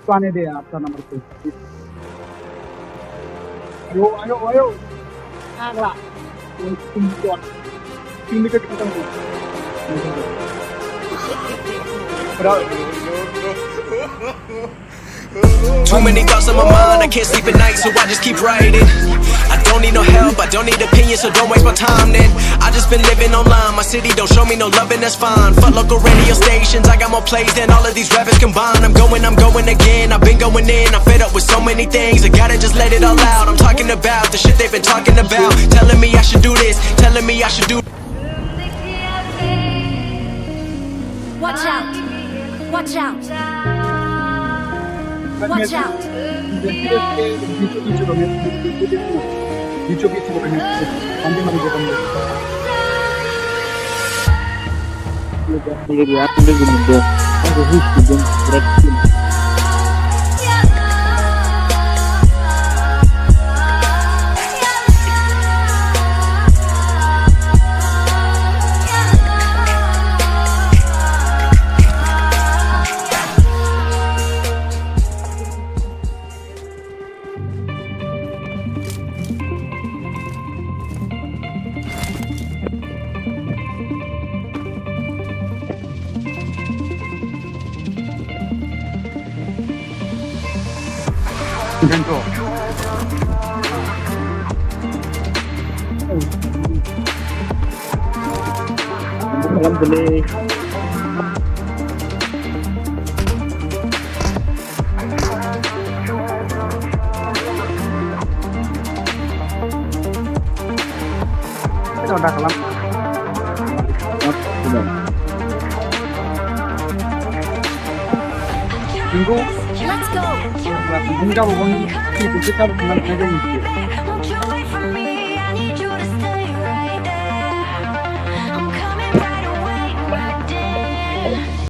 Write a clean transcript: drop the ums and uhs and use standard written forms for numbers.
उसको आने दे आपका नंबर पे। आयो आयो आयो आगला तीन विकेट खत्म हुआ। Too many thoughts on my mind, I can't sleep at night, so I just keep writing. I don't need no help, I don't need opinions, so don't waste my time then. I just been living online, my city don't show me no loving, that's fine. Fuck local radio stations, I got more plays than all of these rappers combined. I'm going again, I've been going in, I'm fed up with so many things, I gotta just let it all out. I'm talking about the shit they've been talking about, telling me I should do this, telling me I should do. Watch out! Watch out! Watch out! Ganto. Alam boleh. Kita udah kelam. Minggu. Let's go! Minggu kita bukan kita bukan dengan